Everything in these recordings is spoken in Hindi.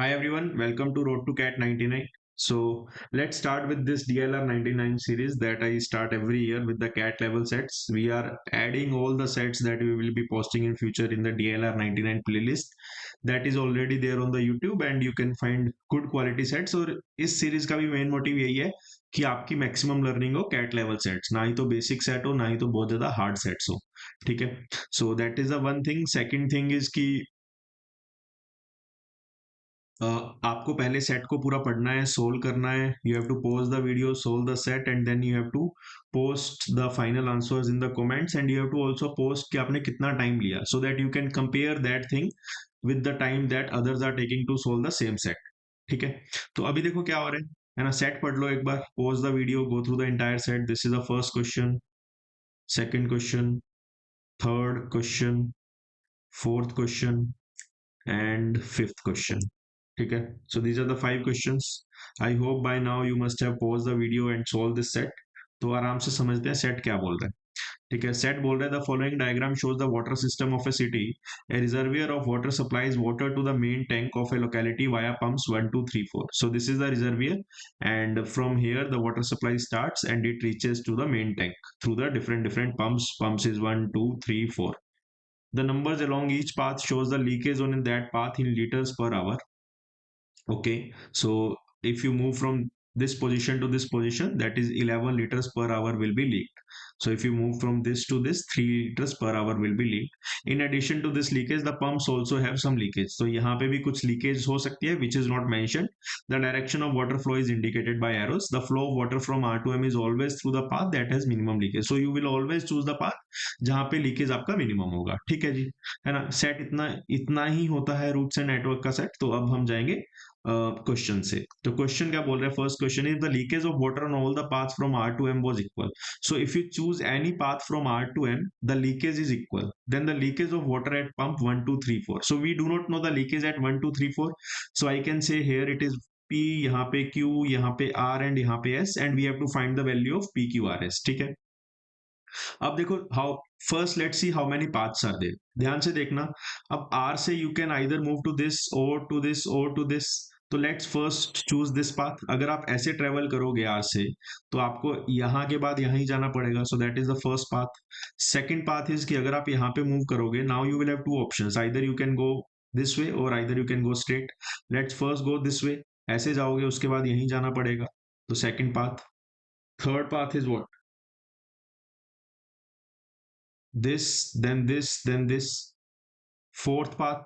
Hi everyone, welcome to Road to Cat 99. So let's start with this DLR 99 series that I start every year with the cat level sets. We are adding all the sets that we will be posting in future in the DLR 99 playlist that is already there on the YouTube and you can find good quality sets. और इस सीरीज का भी मेन मोटिव यही है कि आपकी मैक्सिमम लर्निंग हो कैट लेवल सेट्स, ना ही तो बेसिक सेट हो ना ही तो बहुत ज्यादा हार्ड सेट्स हो. ठीक है. So that is the one thing. Second thing is कि आपको पहले सेट को पूरा पढ़ना है, सोल्व करना है. You have to pause the video, solve the set and then you have to post the final answers in the comments and you have to also post कि आपने कितना टाइम लिया, so that you can compare that thing with the time that others are taking to solve the same set. ठीक है. तो अभी देखो क्या हो रहा है ना. सेट पढ़ लो एक बार, pause the video, go through the entire set. This is the first question, second question, third question, fourth question and fifth question. ठीक है. So these are the 5 questions. I hope by now you must have paused the video and solved this set. तो आराम से समझते हैं सेट क्या बोल रहा है. ठीक है. सेट बोल रहा है the following diagram shows the water system of a city. A reservoir of water supplies water to the main tank of a locality via pumps 1 2 3 4. So this is the reservoir and from here the water supply starts and it reaches to the main tank through the different pumps. Pumps is 1 2 3 4. The numbers along each path shows the leakage on in that path in liters per hour. Okay, so if you move from this position to this position, that is 11 liters per hour will be leaked. So if you move from this to this, 3 liters per hour will be leaked. In addition to this leakage, the pumps also have some leakage. So यहाँ पे भी कुछ leakage हो सकती है which is not mentioned. The direction of water flow is indicated by arrows. The flow of water from R to M is always through the path that has minimum leakage. So you will always choose the path जहाँ पे leakage आपका minimum होगा. ठीक है जी, है ना. सेट इतना इतना ही होता है रूट्स एंड नेटवर्क का सेट. तो अब हम जाएंगे क्वेश्चन से. तो क्वेश्चन क्या बोल रहे हैं. First question is the leakage of water on all the paths from R to M was equal. So if you choose any path from R to M, the leakage is equal. Then the leakage of water at pump 1 2 3 4. So we do not know the leakage at 1 2 3 4. So I can say here it is P, यहाँ पे Q, यहाँ पे R and यहाँ पे S and we have to find the value of P Q R S. ठीक है. अब देखो how first let's see how many paths are there. ध्यान से देखना. अब R से you can either move to this और टू दिस और टू दिस. तो let's first choose this path. अगर आप ऐसे ट्रेवल करोगे R से तो आपको यहाँ के बाद यहाँ ही जाना पड़ेगा. So that is the first path. Second path is कि अगर आप यहाँ पे मूव करोगे, now you will have two options. Either you can go this way और either you can go straight. Let's first go this way. ऐसे जाओगे उसके बाद यहीं जाना पड़ेगा. तो second path. Third path is what, this. Fourth path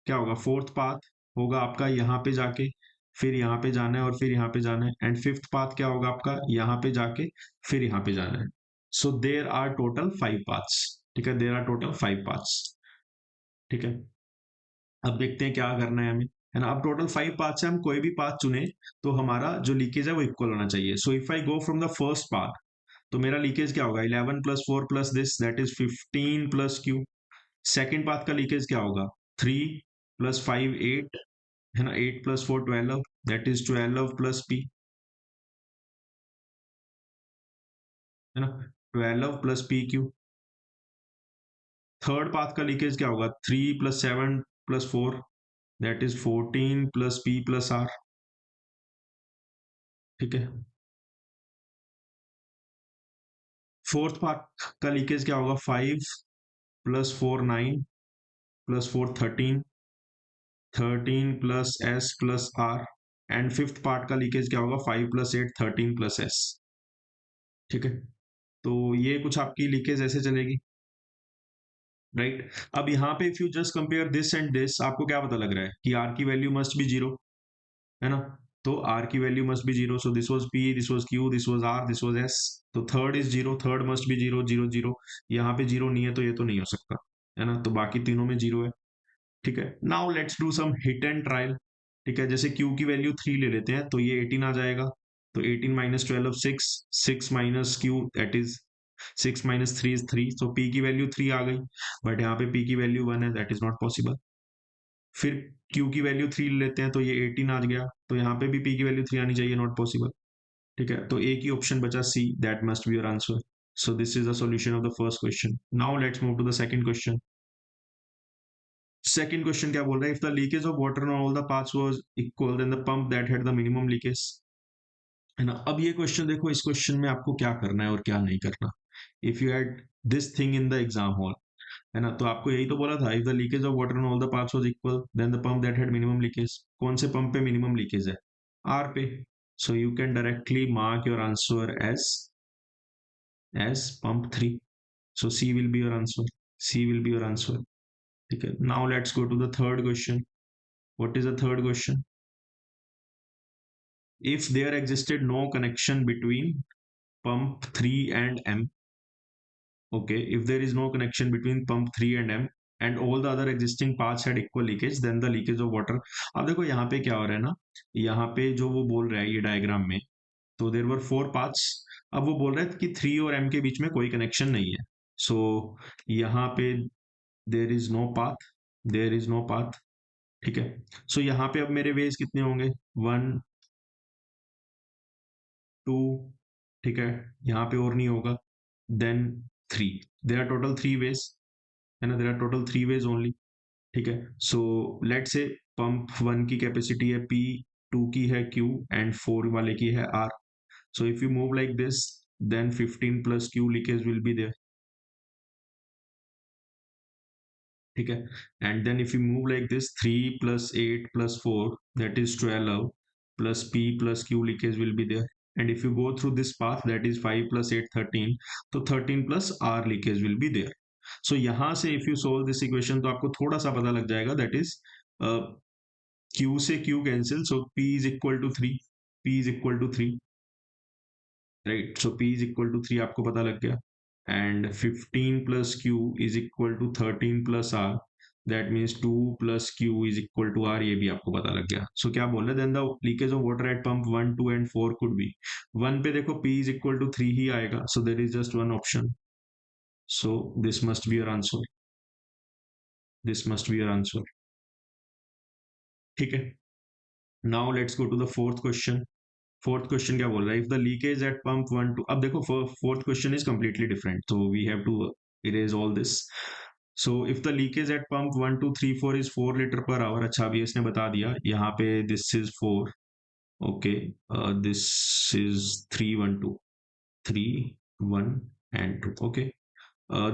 क्या होगा. फोर्थ पाथ होगा आपका यहाँ पे जाके फिर यहाँ पे जाना है और फिर यहाँ पे जाना है. एंड फिफ्थ पाथ क्या होगा आपका, यहाँ पे जाके फिर यहाँ पे जाना है. So there are total 5 paths. ठीक है. There are total 5 paths. ठीक है. अब देखते हैं क्या करना है हमें, है ना. अब टोटल 5 पाथ से हम कोई भी पाथ चुने तो हमारा जो लीकेज है वो इक्वल होना चाहिए. So if I go from the first path तो मेरा लीकेज क्या होगा, 11 plus 4 plus this that is 15 plus Q. Second path का लीकेज क्या होगा, 3 प्लस 5 8, है ना. 8 plus 4 12 that is 12 plus P, है ना. 12 plus P Q. Third path का लीकेज क्या होगा, 3 plus 7 plus 4 that is 14 plus P plus R. ठीक है. फोर्थ पाथ का लीकेज क्या होगा, 5 plus 4 9 plus 4 13, 13 plus S plus R. And fifth part का लीकेज क्या होगा, 5 प्लस 8 13 प्लस एस. ठीक है. तो ये कुछ आपकी लीकेज ऐसे चलेगी, राइट. अब यहाँ पे if you just compare this and this, आपको क्या पता लग रहा है कि आर की वैल्यू मस्ट बी जीरो, है ना. तो आर की value must be zero. So this was P, this was Q, this was R, this was S. तो third is zero, third must be zero zero zero. यहाँ पे जीरो नहीं है तो ये तो नहीं हो सकता, है ना. तो बाकी तीनों में जीरो है. ठीक है. Now let's do some hit and trial. ठीक है. जैसे Q की वैल्यू 3 ले लेते हैं तो ये 18 आ जाएगा. तो 18 minus 12 6, 6 minus Q that is 6 minus 3 is 3. तो P की वैल्यू 3 आ गई, बट यहाँ पे P की वैल्यू 1 है, दैट इज नॉट पॉसिबल. फिर Q की वैल्यू 3 ले लेते हैं तो ये 18 आ गया. तो यहाँ पे भी P की वैल्यू 3 आनी चाहिए, नॉट पॉसिबल. ठीक है. तो एक ही ऑप्शन बचा C, that must be your answer. So this is the solution of the first question. Now let's move to the second question. Second question क्या बोल रहा है, if the leakage of water on all the paths was equal then the pump that had the minimum leakage, है ना। अब ये क्वेश्चन देखो, इस क्वेश्चन में आपको क्या करना है और क्या नहीं करना। If you had this thing in the exam hall, है ना, तो आपको यही तो बोला था, if the leakage of water on all the paths was equal then the pump that had minimum leakage. कौन से पंप पे मिनिमम लीकेज है? आर पे। So you can directly mark your answer as pump 3। So C will be your answer, C will be your answer. ठीक है, now let's go to the third question. What is the third question? If there existed no connection between pump 3 and M, okay, if there is no connection between pump 3 and M and all the other existing paths had equal leakage, then the leakage of water। अब देखो यहाँ पे क्या हो रहा है ना, यहाँ पे जो वो बोल रहा है ये डायग्राम में, तो देर वर 4 पाथ्स। अब वो बोल रहा है कि 3 और M के बीच में कोई कनेक्शन नहीं है। सो यहाँ पे there is no path, there is no path. ठीक है, सो यहाँ पे अब मेरे वेज कितने होंगे? 1 2, ठीक है, यहाँ पे और नहीं होगा, then 3। There are total 3 ways, है ना, there are total 3 ways only. ठीक है, सो लेट से पंप 1 की कैपेसिटी है P, 2 की है Q एंड 4 वाले की है R। So if you move like this then 15 plus Q leakage will be there. ठीक है, and then if you move like this 3 plus 8 plus 4 that is 12 plus P plus Q leakage will be there. And if you go through this path, that is 5 plus 8 13, तो 13 plus R leakage will be there। So यहाँ से if you solve this equation तो आपको थोड़ा सा पता लग जाएगा, that is Q से Q cancel, so P is equal to 3, P is equal to 3, right? So P is equal to 3 आपको पता लग गया, and 15 plus Q is equal to 13 plus R, that means 2 plus Q is equal to R, ये भी आपको पता लग गया। सो क्या बोल रहे, then the leakage of water at pump 1 2 and 4 could be 1 पे देखो P is equal to 3 ही आएगा, so there is just one option, so this must be your answer, this must be your answer। ठीक है, now let's go to the fourth question। Fourth question क्या बोल रहा है, if the leakage at pump 1 2, अब देखो fourth question is completely different, so we have to erase all this। so if the leakage at pump 1 2 3 4 is 4 liter per hour, अच्छा अभी इसने बता दिया यहाँ पे this is 4, okay, this is 3 1 2 3 1 and 2, okay,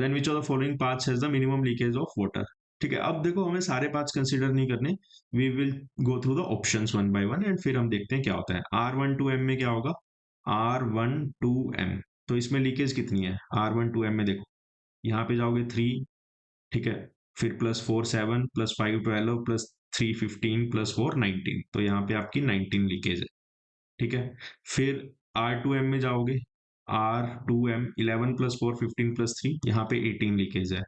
then which of the following paths has the minimum leakage of water। ठीक है, अब देखो हमें सारे पाथ्स कंसीडर नहीं करने, we will go through the options one by one and फिर हम देखते हैं क्या होता है। R1 2M में क्या होगा, R1 2M, तो इसमें लीकेज कितनी है R1 2M में? देखो यहाँ पे जाओगे 3, ठीक है, फिर प्लस 4 7 प्लस 5 12 प्लस 3 15 प्लस 4 19, तो यहाँ पे आपकी 19 लीकेज है। ठीक है, फिर R2M में जाओगे, R2M 11 प्लस 4 15 प्लस 3, यहाँ पे 18 लीकेज है।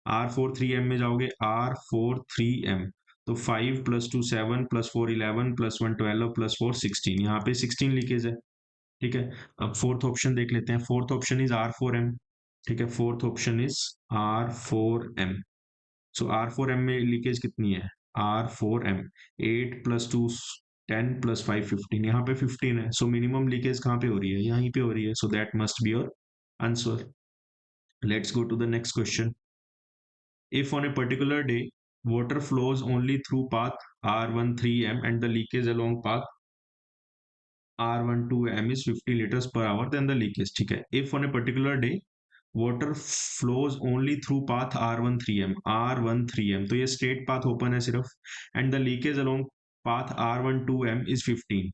R4 3M में जाओगे, R4 3M, तो 5 प्लस 2 7 प्लस 4 11 प्लस 1 12 प्लस 4 16, यहाँ पे 16 लीकेज है। ठीक है, अब फोर्थ ऑप्शन देख लेते हैं, फोर्थ ऑप्शन इज R4M। ठीक है, fourth option is R4M। So R4M में लीकेज कितनी है, R4M 8 प्लस 2 10 प्लस 5 15, यहाँ पे 15 है, सो मिनिमम लीकेज कहाँ पे हो रही है, यहीं पे हो रही है, so that must be your answer. Let's go to the next question. If on a particular day water flows only through path R13M and the leakage along path R12M is 50 liters per hour, then the leakage। ठीक है, if on a particular day water flows only through path R13M, तो ये straight path open है सिर्फ, and the leakage along path R12M is 15,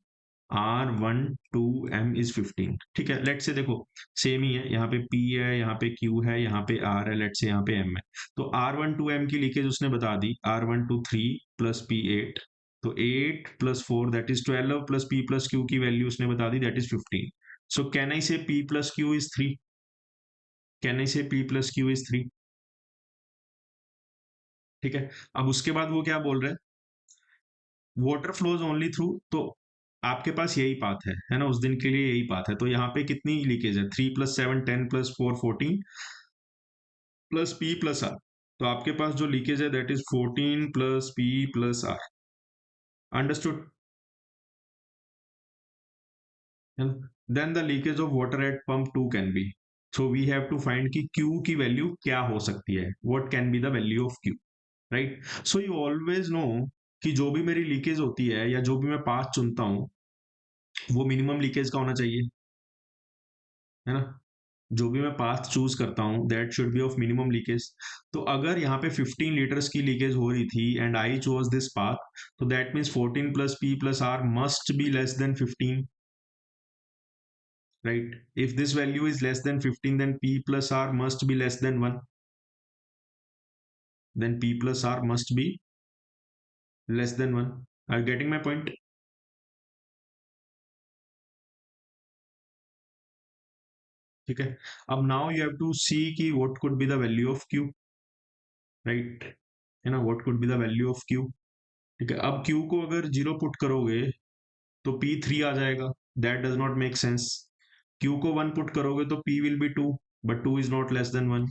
R12M is 15। ठीक है, लेट से देखो सेम ही है, यहाँ पे P है, यहाँ पे Q है, यहाँ पे R है, लेट से यहाँ पे M है, तो R12M की लीकेज उसने बता दी, R12 3 प्लस P 8, तो 8 plus 4 that is 12 plus P plus Q की वैल्यू उसने बता दी, that is 15। So can I say P plus Q is 3, can I say P plus Q is 3। ठीक है, अब उसके बाद वो क्या बोल रहे हैं, वाटर फ्लोज ओनली थ्रू, तो आपके पास यही पाथ है ना, उस दिन के लिए यही पाथ है, तो यहाँ पे कितनी लीकेज है, 3 plus 7 10 plus 4 14 plus P plus R, तो आपके पास जो लीकेज है that is 14 plus P plus R। Understood, then the leakage of water at pump 2 can be, so we have to find कि Q की वैल्यू क्या हो सकती है, what can be the value of Q। Right? So you always know कि जो भी मेरी लीकेज होती है या जो भी मैं पाथ चुनता हूँ वो मिनिमम लीकेज का होना चाहिए, है ना? जो भी मैं पाथ चूज करता हूँ that should be of minimum leakage. तो अगर यहाँ पे 15 लीटर्स की लीकेज हो रही थी and I chose this path, तो that means 14 plus P plus R must be less than 15, right? If this value is less than 15, then p plus r must be less than 1. Then p plus r must be less than 1. Are you getting my point? ठीक है। अब now you have to see कि what could be the value of q, right? है ना, what could be the value of q? ठीक है, अब q को अगर जीरो पुट करोगे तो p 3 आ जाएगा, that does not make sense। q को 1 पुट करोगे तो p will be 2, but 2 is not less than 1।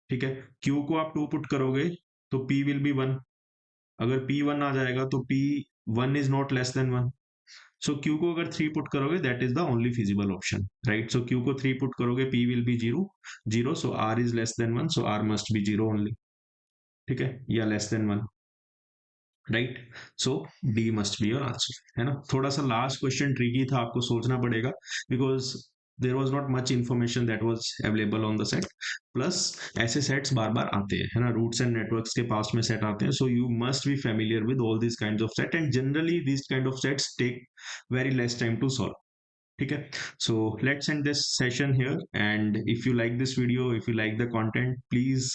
ठीक है, q को आप 2 पुट करोगे तो p will be 1, अगर पी वन आ जाएगा तो P one is not less than one. So Q को अगर थ्री पुट करोगे that is the only feasible option, right? So Q को थ्री पुट करोगे P will be zero, zero, so R is less than one, so R must be zero only. ठीक है, या less than one, right? So D must be your answer, है ना? थोड़ा सा लास्ट क्वेश्चन ट्रिकी था, आपको सोचना पड़ेगा because there was not much information that was available on the set. Plus ऐसे सेट्स बार बार आते हैं, है ना, रूट्स एंड नेटवर्क्स के पास में सेट आते हैं, so you must be familiar with all this kind of set and generally this kind of sets take very less time to solve. ठीक है, so let's end this session here, and if you like this video, if you like the content, please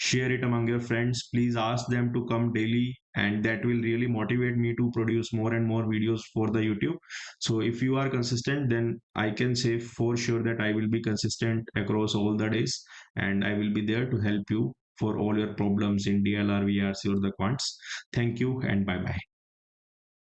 share it among your friends, please ask them to come daily, and that will really motivate me to produce more and more videos for the YouTube. So if you are consistent, then I can say for sure that I will be consistent across all the days, and I will be there to help you for all your problems in DLR, VRC or the quants. Thank you and bye bye.